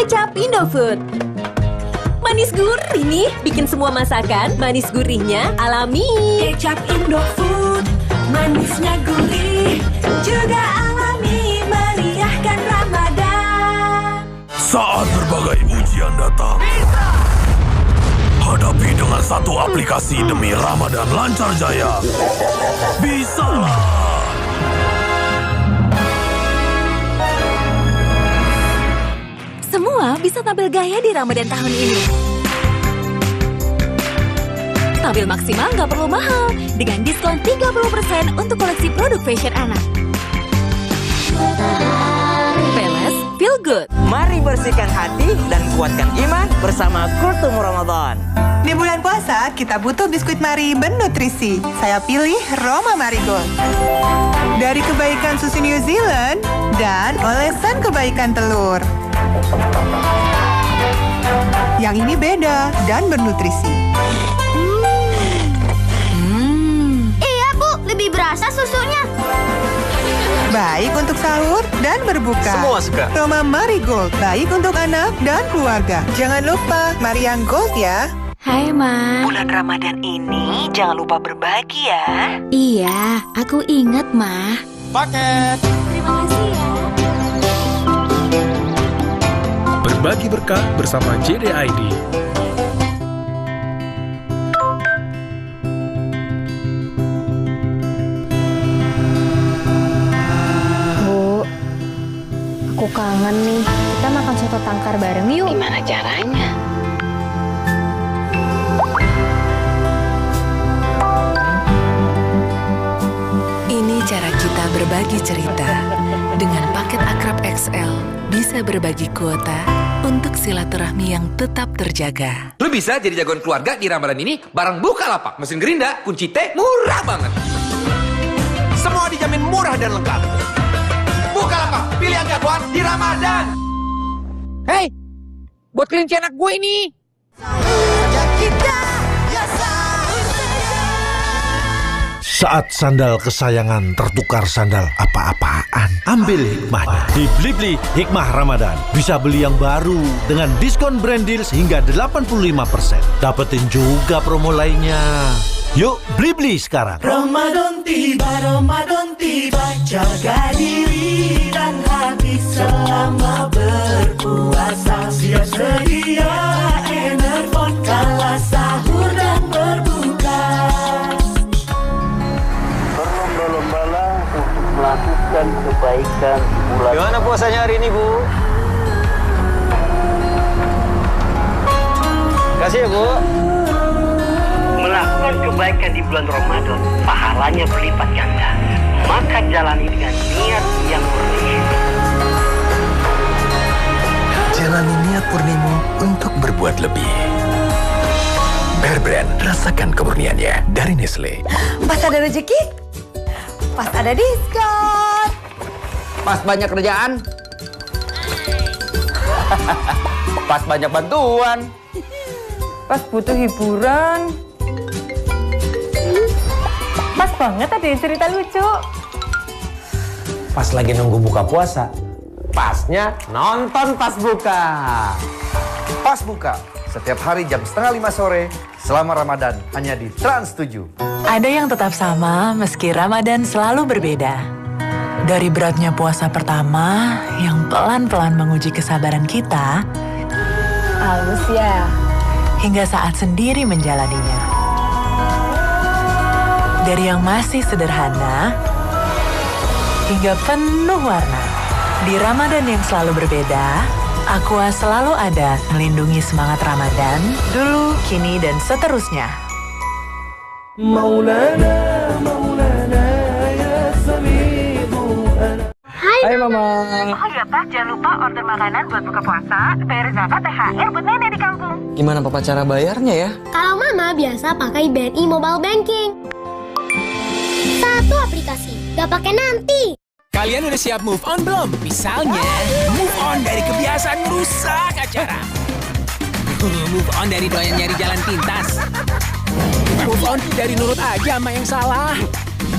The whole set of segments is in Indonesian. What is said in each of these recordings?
Kecap Indofood. Manis gurih nih, bikin semua masakan manis gurihnya alami. Kecap Indofood, manisnya gurih, juga alami, meriahkan Ramadan. Saat berbagai ujian datang, hadapi dengan satu aplikasi demi Ramadan lancar jaya. Bisalah. Semua bisa tampil gaya di Ramadan tahun ini. Tampil maksimal nggak perlu mahal, dengan diskon 30% untuk koleksi produk fashion anak. Peles, feel good. Mari bersihkan hati dan kuatkan iman bersama Kurtum Ramadan. Di bulan puasa, kita butuh biskuit Mari bernutrisi. Saya pilih Roma Marigold. Dari kebaikan susu New Zealand dan olesan kebaikan telur. Yang ini beda dan bernutrisi. Iya, Bu. Lebih berasa susunya. Baik untuk sahur dan berbuka. Semua suka. Roma Marigold, baik untuk anak dan keluarga. Jangan lupa, Mari yang Gold ya. Hai, Ma. Bulan Ramadan ini jangan lupa berbagi ya. Iya, aku ingat, Ma. Paket. Terima kasih ya. Berbagi berkah bersama JDID. Bu, aku kangen nih. Kita makan soto tangkar bareng yuk. Gimana caranya? Ini cara kita berbagi cerita. Dengan paket Akrab XL, bisa berbagi kuota untuk silaturahmi yang tetap terjaga. Lu bisa jadi jagoan keluarga di Ramadan ini bareng Bukalapak. Mesin gerinda, kunci T, murah banget. Semua dijamin murah dan lengkap. Bukalapak, pilihan jagoan di Ramadan. Hei, buat kelinci anak gue ini. Saat sandal kesayangan tertukar sandal apa-apaan, ambil hikmahnya. Di Blibli Hikmah Ramadan, bisa beli yang baru dengan diskon brand deals hingga 85%. Dapetin juga promo lainnya. Yuk, Blibli sekarang. Ramadan tiba, jaga diri dan hati selama berpuasa. Siap sedia Enervon kala sahur dan berbuka. Berlomba-lombalah untuk melakukan kebaikan di bulan. Gimana puasanya hari ini, Bu? Kasih ya, Bu. Melakukan kebaikan di bulan Ramadan, pahalanya berlipat ganda. Maka jalani dengan niat yang murni. Jalani niat purnimu untuk berbuat lebih. Bear Brand, rasakan kemurniannya dari Nestle. Pas ada rezeki, pas ada diskon. Pas banyak kerjaan. Pas banyak bantuan. Pas butuh hiburan. Pas banget ada cerita lucu. Pas lagi nunggu buka puasa. Pasnya nonton Pas Buka. Pas buka, setiap hari jam 4:30 sore, selama Ramadan, hanya di Trans 7. Ada yang tetap sama meski Ramadan selalu berbeda. Dari beratnya puasa pertama yang pelan-pelan menguji kesabaran kita, Halus ya. hingga saat sendiri menjalaninya. Dari yang masih sederhana, hingga penuh warna. Di Ramadan yang selalu berbeda, Aqua selalu ada melindungi semangat Ramadan, dulu, kini, dan seterusnya. Hai, Mama. Oh iya Pak, jangan lupa order makanan buat buka puasa, bayar zakat, THR buat nenek di kampung. Gimana Papa cara bayarnya ya? Kalau Mama biasa pakai BNI Mobile Banking. Satu aplikasi, gak pakai nanti. Kalian udah siap move on belum? Misalnya, move on dari kebiasaan merusak acara. Move on dari doyan nyari jalan pintas. Move on dari nurut aja sama yang salah.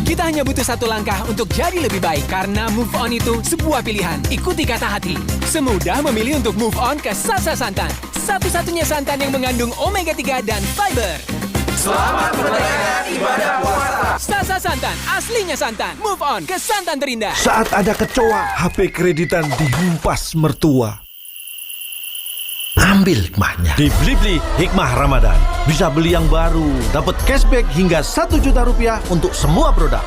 Kita hanya butuh satu langkah untuk jadi lebih baik. Karena move on itu sebuah pilihan. Ikuti kata hati. Semudah memilih untuk move on ke Sasa Santan. Satu-satunya santan yang mengandung omega 3 dan fiber. Selamat merayakan ibadah puasa. Sasa Santan, aslinya santan. Move on ke santan terindah. Saat ada kecoa, HP kreditan dihempas mertua. Ambil hikmahnya. Di Blibli Hikmah Ramadan. Bisa beli yang baru, dapat cashback hingga 1 juta rupiah untuk semua produk.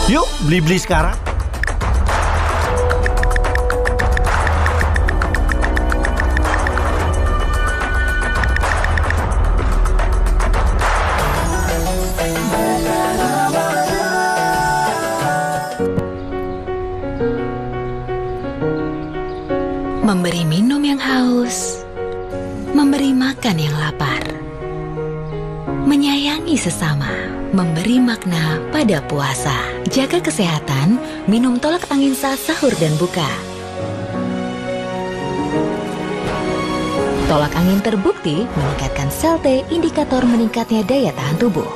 Yuk, Blibli sekarang. Memberi minum yang haus, memberi makan yang lapar, menyayangi sesama, memberi makna pada puasa. Jaga kesehatan, minum tolak angin saat sahur dan buka. Tolak angin terbukti meningkatkan sel T, indikator meningkatnya daya tahan tubuh.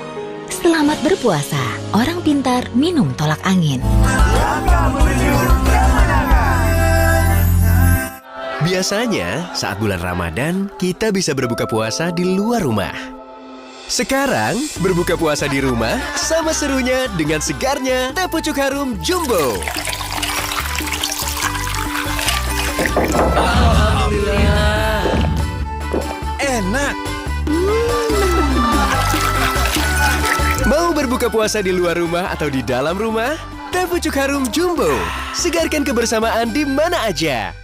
Selamat berpuasa, orang pintar minum tolak angin. Biasanya, saat bulan Ramadan, kita bisa berbuka puasa di luar rumah. Sekarang, berbuka puasa di rumah sama serunya dengan segarnya teh pucuk harum jumbo. Alhamdulillah. Enak. Mau berbuka puasa di luar rumah atau di dalam rumah? Teh pucuk harum jumbo. Segarkan kebersamaan di mana aja.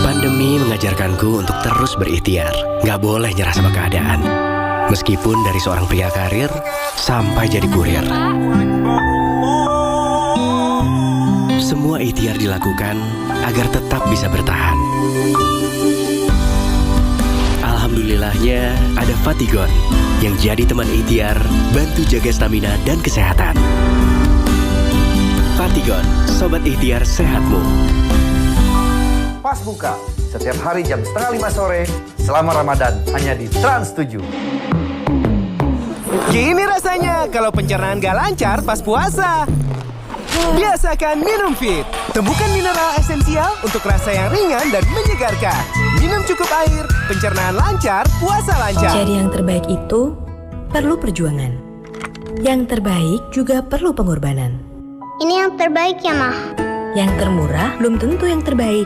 Pandemi mengajarkanku untuk terus berikhtiar. Nggak boleh nyerah sama keadaan. Meskipun dari seorang pria karir sampai jadi kurir. Semua ikhtiar dilakukan agar tetap bisa bertahan. Alhamdulillahnya ada Fatigon yang jadi teman ikhtiar, bantu jaga stamina dan kesehatan. Fatigon, sobat ikhtiar sehatmu. Pas buka, setiap hari jam 4:30 sore, selama Ramadan, hanya di Trans 7. Gini rasanya kalau pencernaan gak lancar pas puasa. Biasakan minum Fit. Temukan mineral esensial untuk rasa yang ringan dan menyegarkan. Minum cukup air, pencernaan lancar, puasa lancar. Jadi yang terbaik itu perlu perjuangan. Yang terbaik juga perlu pengorbanan. Ini yang terbaik ya, Mah. Yang termurah belum tentu yang terbaik.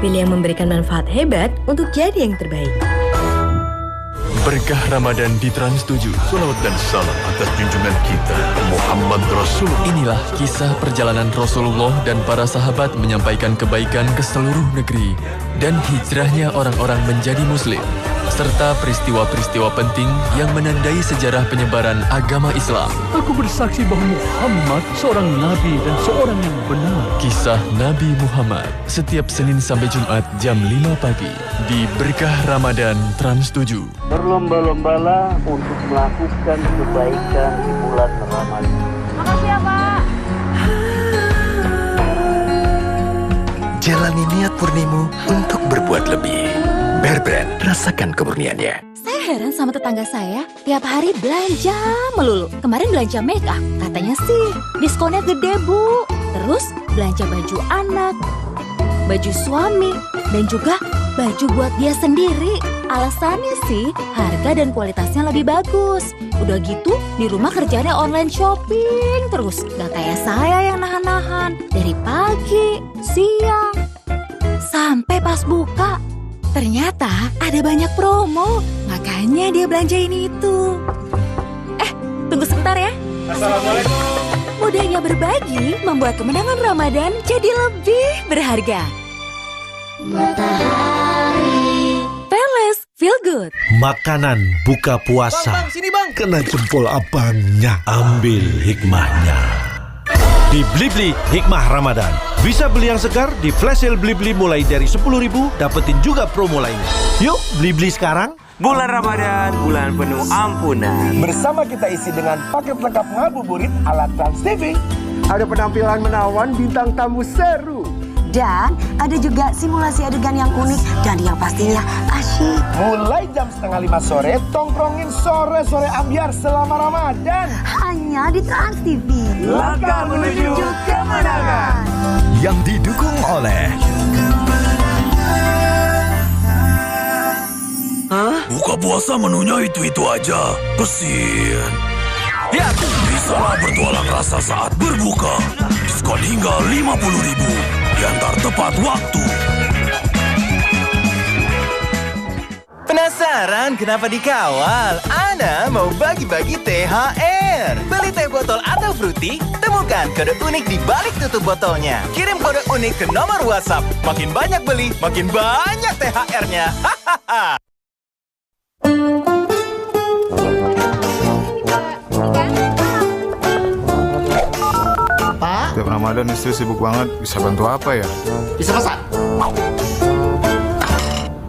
Pilih yang memberikan manfaat hebat untuk jadi yang terbaik. Berkah Ramadan di Trans 7. Salawat dan salam atas junjungan kita Muhammad Rasulullah. Inilah kisah perjalanan Rasulullah dan para sahabat menyampaikan kebaikan ke seluruh negeri dan hijrahnya orang-orang menjadi muslim serta peristiwa-peristiwa penting yang menandai sejarah penyebaran agama Islam. Aku bersaksi bahwa Muhammad seorang nabi dan seorang yang benar. Kisah Nabi Muhammad setiap Senin sampai Jumat jam 5 pagi di Berkah Ramadan Trans 7. Berlomba-lombalah untuk melakukan kebaikan di bulan Ramadan. Makasih ya, Pak. Jalani niat murnimu untuk berbuat lebih. Bear Brand, rasakan kemurniannya. Saya heran sama tetangga saya, tiap hari belanja melulu. Kemarin belanja make up, katanya sih diskonnya gede, Bu. Terus belanja baju anak, baju suami, dan juga baju buat dia sendiri. Alasannya sih harga dan kualitasnya lebih bagus. Udah gitu di rumah kerjanya online shopping terus. Gak kayak saya yang nahan-nahan. Dari pagi, siang, sampai pas buka. Ternyata ada banyak promo, makanya dia belanjain itu. Tunggu sebentar ya. Assalamualaikum. Mudahnya berbagi membuat kemenangan Ramadan jadi lebih berharga. Matahari Peles Feel Good. Makanan buka puasa. Bang, sini bang. Kena jempol abangnya. Ambil hikmahnya. Di Blibli Hikmah Ramadan. Bisa beli yang segar di flash sale Blibli mulai dari 10.000, dapetin juga promo lainnya. Yuk, Blibli sekarang. Bulan Ramadan, bulan penuh ampunan. Bersama kita isi dengan paket lengkap ngabuburit ala Trans TV. Ada penampilan menawan bintang tamu seru. Dan ada juga simulasi adegan yang unik dan yang pastinya asyik. Mulai jam 4:30 sore, tongkrongin sore-sore ambiar selama Ramadan. Hanya di Trans TV. Langkah menuju kemenangan. Yang didukung oleh Buka puasa menunya itu-itu aja. Kesian. Ya, bisalah bertualang rasa saat berbuka. Diskon hingga 50.000. Diantar tepat waktu. Penasaran kenapa dikawal? Ana mau bagi-bagi THR. Beli teh botol atau fruity, temukan kode unik di balik tutup botolnya. Kirim kode unik ke nomor WhatsApp. Makin banyak beli, makin banyak THR-nya. Hahaha. Pak? Setiap Ramadan istri sibuk banget, bisa bantu apa ya? Bisa masak?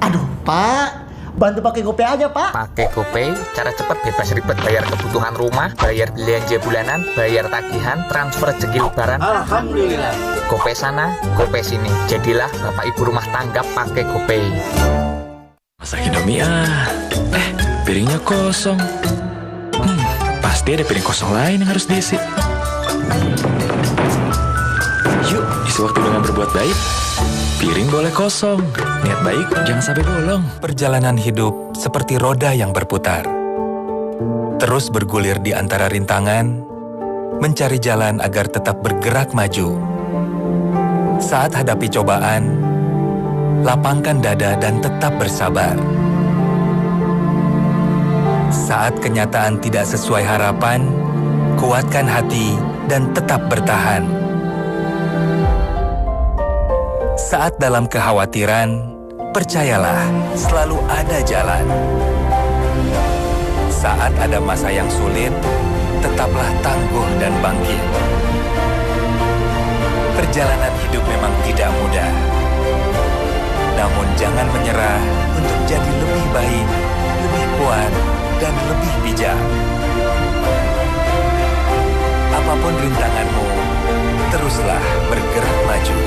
Aduh, Pak, bantu pakai GoPay aja, Pak. Pakai GoPay, cara cepat bebas ribet bayar kebutuhan rumah, bayar belanja bulanan, bayar tagihan, transfer rezeki lebaran. Alhamdulillah. GoPay sana, GoPay sini. Jadilah bapak ibu rumah tangga pakai GoPay. Masak Indomie piringnya kosong. Pasti ada piring kosong lain yang harus diisi. Yuk, isi waktu dengan berbuat baik. Piring boleh kosong, niat baik jangan sampai bolong. Perjalanan hidup seperti roda yang berputar. Terus bergulir di antara rintangan, mencari jalan agar tetap bergerak maju. Saat hadapi cobaan, lapangkan dada dan tetap bersabar. Saat kenyataan tidak sesuai harapan, kuatkan hati dan tetap bertahan. Saat dalam kekhawatiran, percayalah selalu ada jalan. Saat ada masa yang sulit, tetaplah tangguh dan bangkit. Perjalanan hidup memang tidak mudah. Namun jangan menyerah untuk jadi lebih baik, lebih kuat, dan lebih bijak. Apapun rintanganmu, teruslah bergerak maju.